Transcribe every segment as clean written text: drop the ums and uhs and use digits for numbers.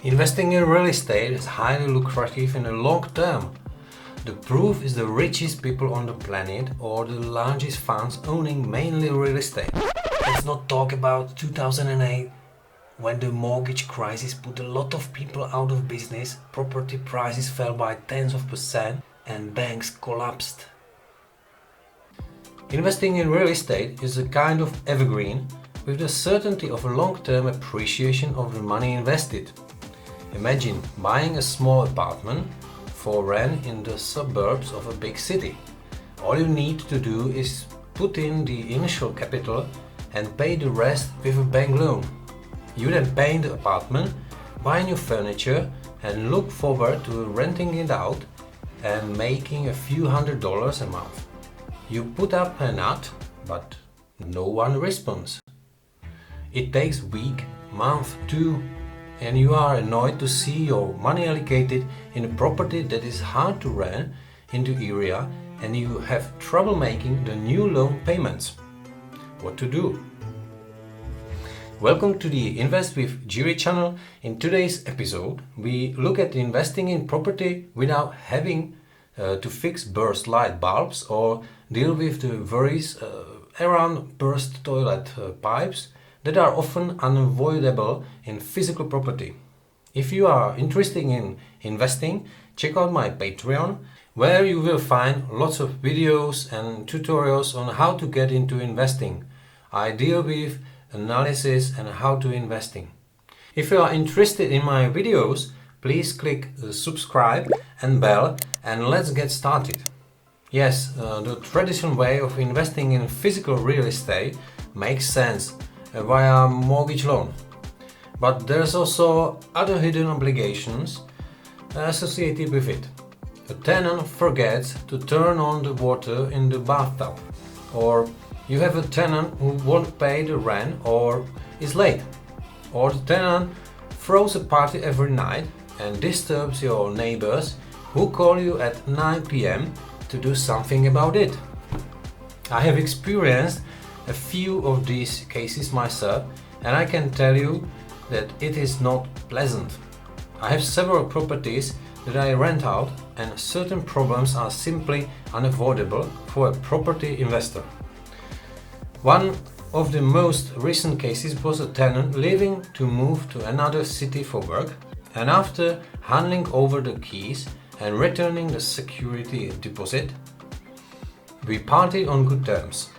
Investing in real estate is highly lucrative in the long term. The proof is the richest people on the planet or the largest funds owning mainly real estate. Let's not talk about 2008 when the mortgage crisis put a lot of people out of business, property prices fell by tens of percent and banks collapsed. Investing in real estate is a kind of evergreen with the certainty of a long-term appreciation of the money invested. Imagine buying a small apartment for rent in the suburbs of a big city. All you need to do is put in the initial capital and pay the rest with a bank loan. You then paint the apartment, buy new furniture and look forward to renting it out and making a few $100s a month. You put up an ad, but no one responds. It takes a week, month, two, and you are annoyed to see your money allocated in a property that is hard to rent in the area and you have trouble making the new loan payments. What to do? Welcome to the Invest with Jiří channel. In today's episode, we look at investing in property without having to fix burst light bulbs or deal with the worries around burst toilet pipes that are often unavoidable in physical property. If you are interested in investing, check out my Patreon, where you will find lots of videos and tutorials on how to get into investing. I deal with analysis and how to investing. If you are interested in my videos, please click the subscribe and bell and let's get started. Yes, the traditional way of investing in physical real estate makes sense via mortgage loan. But there's also other hidden obligations associated with it. A tenant forgets to turn on the water in the bathtub, or you have a tenant who won't pay the rent or is late, or the tenant throws a party every night and disturbs your neighbors who call you at 9 p.m. to do something about it. I have experienced a few of these cases myself and I can tell you that it is not pleasant. I have several properties that I rent out and certain problems are simply unavoidable for a property investor. One of the most recent cases was a tenant leaving to move to another city for work, and after handing over the keys and returning the security deposit, we parted on good terms.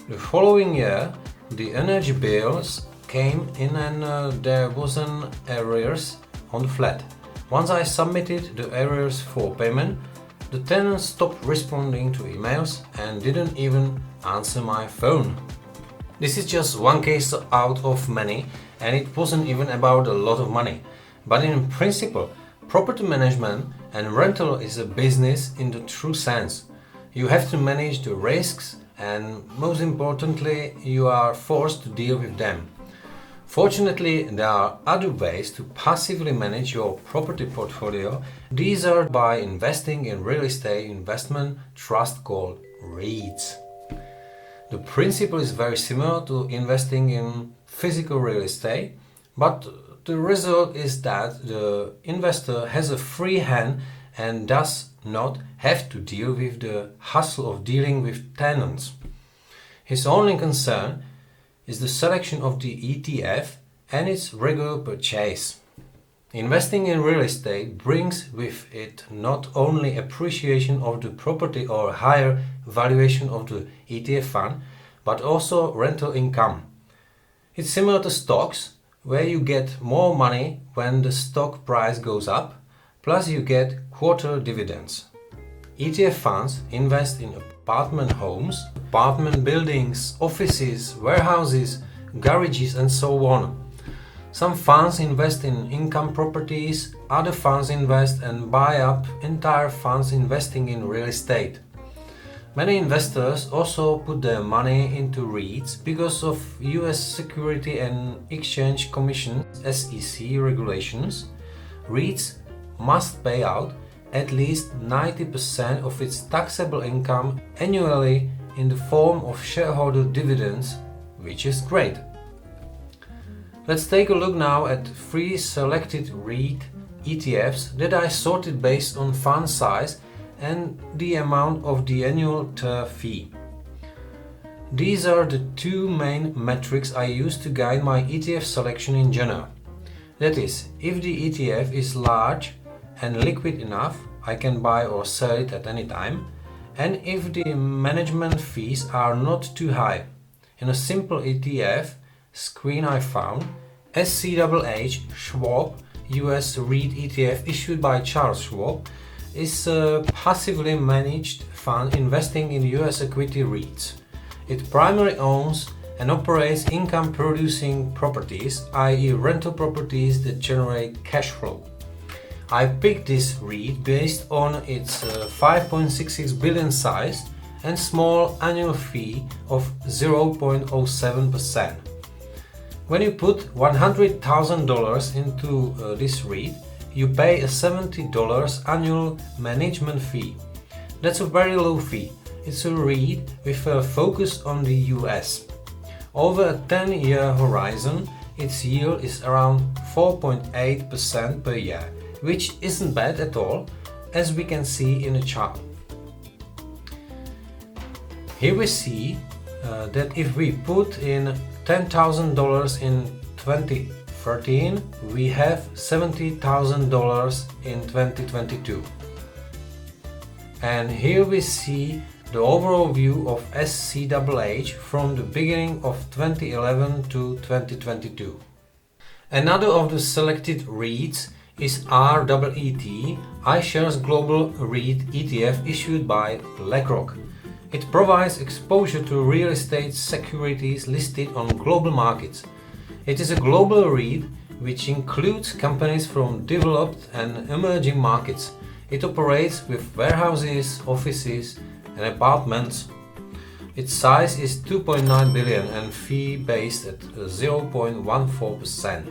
The following year, the energy bills came in and there was an arrears on the flat. Once I submitted the arrears for payment, the tenant stopped responding to emails and didn't even answer my phone. This is just one case out of many and it wasn't even about a lot of money. But in principle, property management and rental is a business in the true sense. You have to manage the risks and most importantly, you are forced to deal with them. Fortunately, there are other ways to passively manage your property portfolio. These are by investing in real estate investment trust called REITs. The principle is very similar to investing in physical real estate, but the result is that the investor has a free hand and does not have to deal with the hassle of dealing with tenants. His only concern is the selection of the ETF and its regular purchase. Investing in real estate brings with it not only appreciation of the property or higher valuation of the ETF fund, but also rental income. It's similar to stocks, where you get more money when the stock price goes up, plus you get quarter dividends. ETF funds invest in apartment homes, apartment buildings, offices, warehouses, garages and so on. Some funds invest in income properties, other funds invest and buy up entire funds investing in real estate. Many investors also put their money into REITs because of US Security and Exchange Commission (SEC) regulations. REITs must pay out at least 90% of its taxable income annually in the form of shareholder dividends, which is great. Let's take a look now at 3 selected REIT ETFs that I sorted based on fund size and the amount of the annual TER fee. These are the 2 main metrics I use to guide my ETF selection in general. That is, if the ETF is large and liquid enough, I can buy or sell it at any time, and if the management fees are not too high. In a simple ETF screen I found, SCHH Schwab US REIT ETF issued by Charles Schwab is a passively managed fund investing in US equity REITs. It primarily owns and operates income-producing properties, i.e. rental properties that generate cash flow. I picked this REIT based on its 5.66 billion size and small annual fee of 0.07%. When you put $100,000 into this REIT, you pay a $70 annual management fee. That's a very low fee. It's a REIT with a focus on the US. Over a 10-year horizon, its yield is around 4.8% per year, which isn't bad at all, as we can see in the chart. Here we see that if we put in $10,000 in 2013, we have $70,000 in 2022. And here we see the overall view of SCHH from the beginning of 2011 to 2022. Another of the selected REITs is REIT, iShares Global REIT ETF issued by BlackRock. It provides exposure to real estate securities listed on global markets. It is a global REIT which includes companies from developed and emerging markets. It operates with warehouses, offices, and apartments. Its size is 2.9 billion and fee based at 0.14%.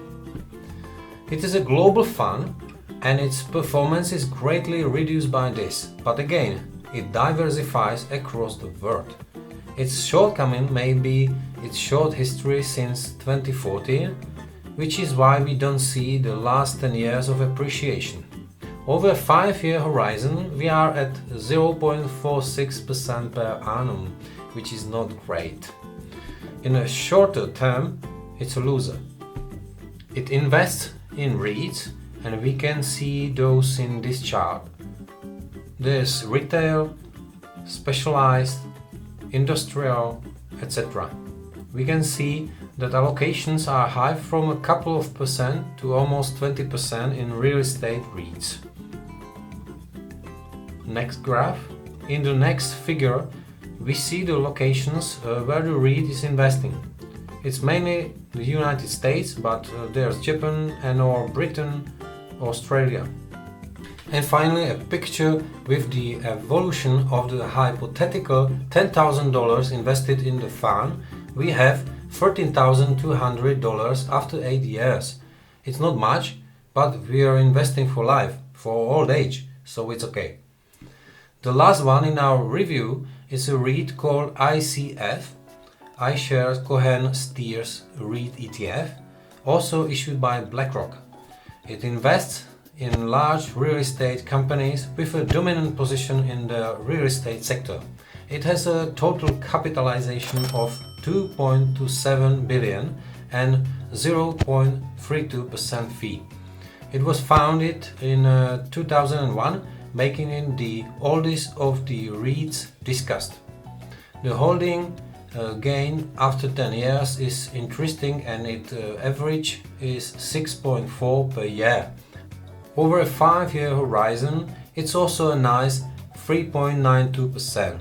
It is a global fund and its performance is greatly reduced by this, but again, it diversifies across the world. Its shortcoming may be its short history since 2014, which is why we don't see the last 10 years of appreciation. Over a 5-year horizon, we are at 0.46% per annum, which is not great. In a shorter term, it's a loser. It invests in REITs, and we can see those in this chart. There's retail, specialized, industrial, etc. We can see that allocations are high from a couple of percent to almost 20% in real estate REITs. Next graph. In the next figure, we see the locations where the REIT is investing. It's mainly the United States, but there's Japan and/or Britain, Australia. And finally, a picture with the evolution of the hypothetical $10,000 invested in the fund. We have $13,200 after 8 years. It's not much, but we are investing for life, for old age, so it's okay. The last one in our review is a REIT called ICF, iShares Cohen Steers REIT ETF, also issued by BlackRock. It invests in large real estate companies with a dominant position in the real estate sector. It has a total capitalization of 2.27 billion and 0.32% fee. It was founded in 2001, making it the oldest of the REITs discussed. The holding gain after 10 years is interesting, and its average is 6.4 per year. Over a 5-year horizon, it's also a nice 3.92%.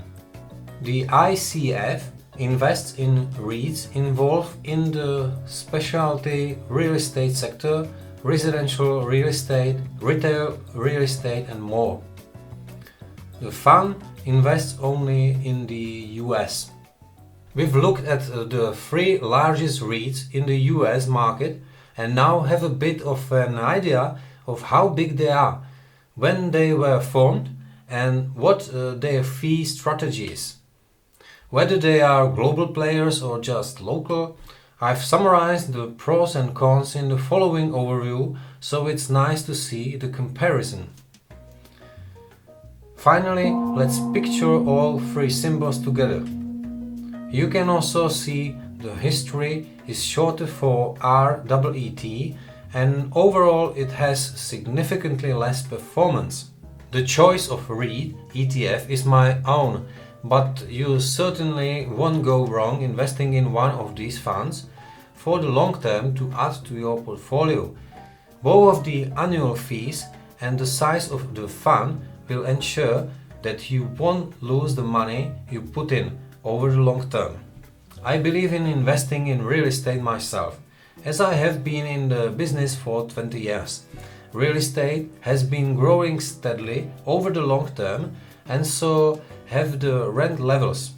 The ICF invests in REITs involved in the specialty real estate sector, residential real estate, retail real estate, and more. The fund invests only in the US. We've looked at the 3 largest REITs in the US market and now have a bit of an idea of how big they are, when they were formed, and what their fee strategy is. Whether they are global players or just local, I've summarized the pros and cons in the following overview, so it's nice to see the comparison. Finally, let's picture all three symbols together. You can also see the history is shorter for REIT, and overall it has significantly less performance. The choice of REIT ETF is my own, but you certainly won't go wrong investing in one of these funds for the long term to add to your portfolio. Both of the annual fees and the size of the fund will ensure that you won't lose the money you put in over the long term. I believe in investing in real estate myself, as I have been in the business for 20 years. Real estate has been growing steadily over the long term, and so have the rent levels.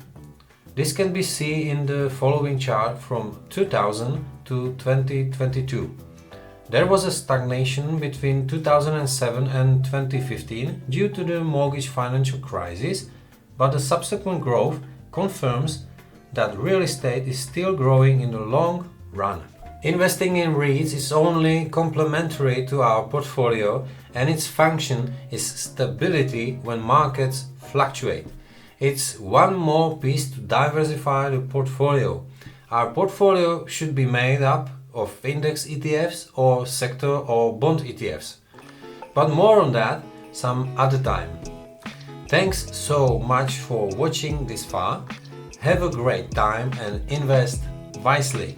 This can be seen in the following chart from 2000 to 2022. There was a stagnation between 2007 and 2015 due to the mortgage financial crisis, but the subsequent growth confirms that real estate is still growing in the long run. Investing in REITs is only complementary to our portfolio, and its function is stability when markets fluctuate. It's one more piece to diversify the portfolio. Our portfolio should be made up of index ETFs or sector or bond ETFs. But more on that some other time. Thanks so much for watching this far. Have a great time and invest wisely.